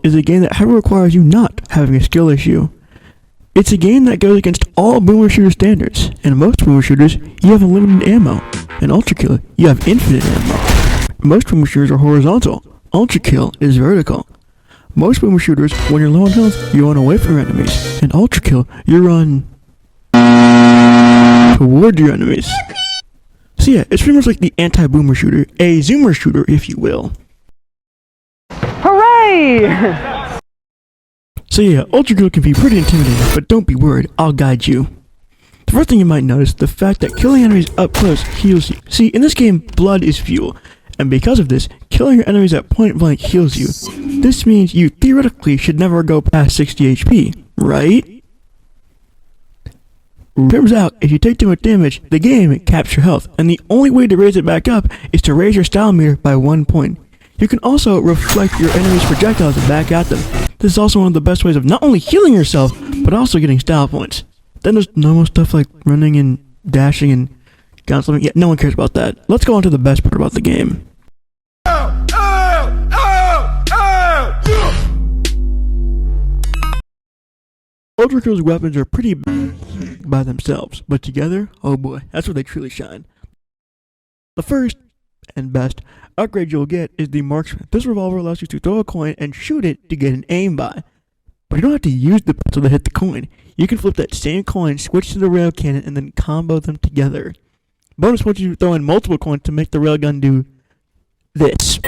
is a game that heavily requires you not having a skill issue. It's a game that goes against all boomer shooter standards. In most boomer shooters, you have unlimited ammo. In ultrakill, you have infinite ammo. Most boomer shooters are horizontal. Ultrakill is vertical. Most boomer shooters, when you're low on health, you run away from your enemies. In ultrakill, you run toward your enemies. So yeah, it's pretty much like the anti-boomer shooter, a zoomer shooter if you will. Hooray! So yeah, ultrakill can be pretty intimidating, but don't be worried, I'll guide you. The first thing you might notice, the fact that killing enemies up close heals you. See, in this game, blood is fuel, and because of this, killing your enemies at point blank heals you. This means you theoretically should never go past 60 HP, right? Turns out, if you take too much damage, the game caps your health, and the only way to raise it back up is to raise your style meter by 1 point. You can also reflect your enemy's projectiles back at them. This is also one of the best ways of not only healing yourself, but also getting style points. Then there's normal stuff like running and dashing and counseling. Yeah, no one cares about that. Let's go on to the best part about the game. Ultrakill's weapons are pretty by themselves, but together, oh boy, that's where they truly shine. The first and best upgrade you'll get is the marksman. This revolver allows you to throw a coin and shoot it to get an aim by. But you don't have to use the pistol to hit the coin. You can flip that same coin, switch to the rail cannon, and then combo them together. Bonus points you throw in multiple coins to make the railgun do this.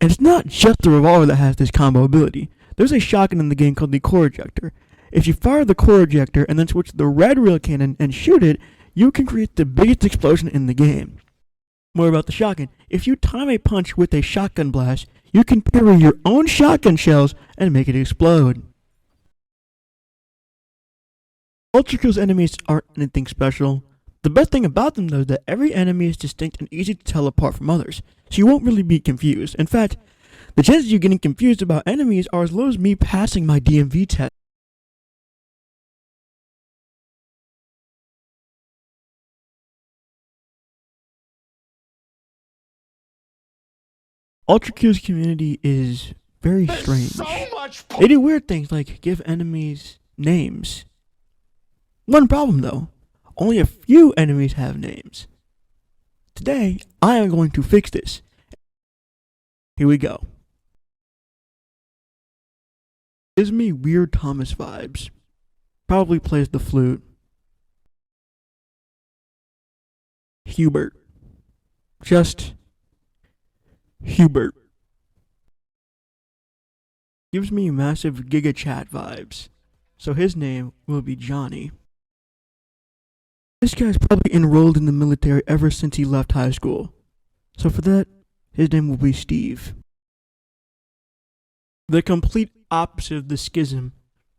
And it's not just the revolver that has this combo ability. There's a shotgun in the game called the core ejector. If you fire the core ejector and then switch to the red rail cannon and shoot it, you can create the biggest explosion in the game. More about the shotgun. If you time a punch with a shotgun blast, you can parry your own shotgun shells and make it explode. Ultrakill's enemies aren't anything special. The best thing about them though is that every enemy is distinct and easy to tell apart from others, so you won't really be confused. In fact, the chances of you getting confused about enemies are as low as me passing my DMV test. Ultrakill's community is very strange. They do weird things like give enemies names. One problem though, only a few enemies have names. Today, I am going to fix this. Here we go. Gives me weird Thomas vibes. Probably plays the flute. Hubert. Just Hubert. Gives me massive Giga Chat vibes. So his name will be Johnny. This guy's probably enrolled in the military ever since he left high school. So for that, his name will be Steve. The complete opposite of the schism.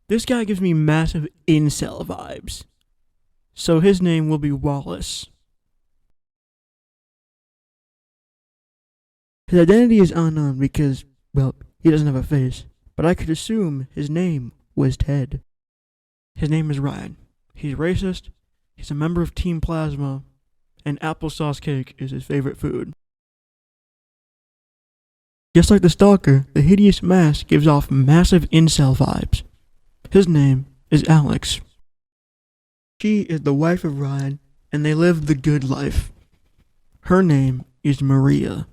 This guy gives me massive incel vibes. So his name will be Wallace. His identity is unknown because, well, he doesn't have a face, but I could assume his name was Ted. His name is Ryan. He's racist, he's a member of Team Plasma, and applesauce cake is his favorite food. Just like the stalker, the hideous mask gives off massive incel vibes. His name is Alex. She is the wife of Ryan, and they live the good life. Her name is Maria.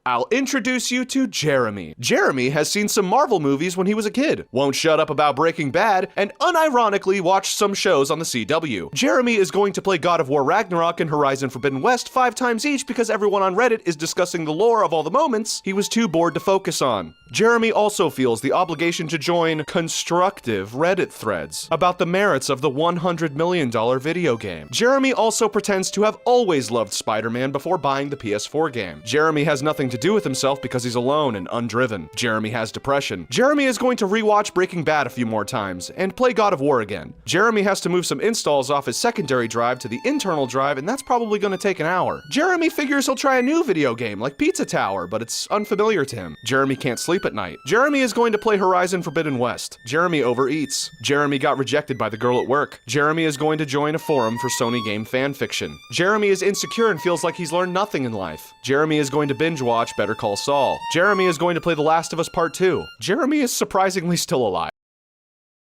I'll introduce you to Jeremy. Jeremy has seen some Marvel movies when he was a kid, won't shut up about Breaking Bad, and unironically watched some shows on the CW. Jeremy is going to play God of War Ragnarok and Horizon Forbidden West 5 times each because everyone on Reddit is discussing the lore of all the moments he was too bored to focus on. Jeremy also feels the obligation to join constructive Reddit threads about the merits of the $100 million video game. Jeremy also pretends to have always loved Spider-Man before buying the PS4 game. Jeremy has nothing to do with himself because he's alone and undriven. Jeremy has depression. Jeremy is going to rewatch Breaking Bad a few more times and play God of War again. Jeremy has to move some installs off his secondary drive to the internal drive, and that's probably going to take an hour. Jeremy figures he'll try a new video game like Pizza Tower, but it's unfamiliar to him. Jeremy can't sleep sleep at night. Jeremy is going to play Horizon Forbidden West. Jeremy overeats. Jeremy got rejected by the girl at work. Jeremy is going to join a forum for Sony game fanfiction. Jeremy is insecure and feels like he's learned nothing in life. Jeremy is going to binge watch Better Call Saul. Jeremy is going to play The Last of Us Part 2. Jeremy is surprisingly still alive.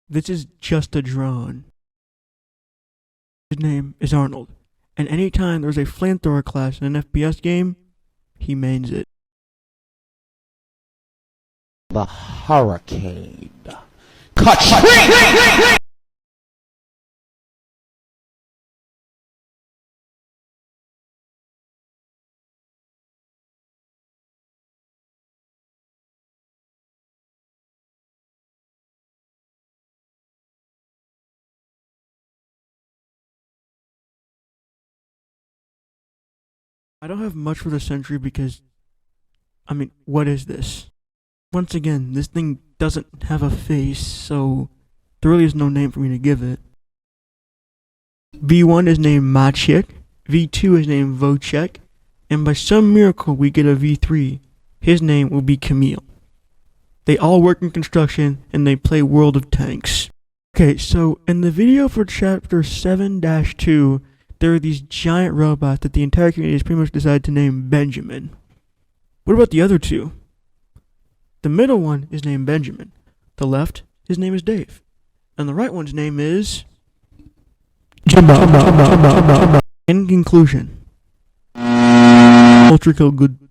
This is just a drone. His name is Arnold, and anytime there's a flamethrower class in an FPS game, he mains it. The hurricane. Ka-ching! I don't have much for the Sentry because, what is this? Once again, this thing doesn't have a face, so there really is no name for me to give it. V1 is named Maciek, V2 is named Wojciech, and by some miracle we get a V3. His name will be Camille. They all work in construction and they play World of Tanks. Okay, so in the video for chapter 7-2, there are these giant robots that the entire community has pretty much decided to name Benjamin. What about the other two? The middle one is named Benjamin. The left, his name is Dave. And the right one's name is Jimbo. In conclusion, ultrakill good.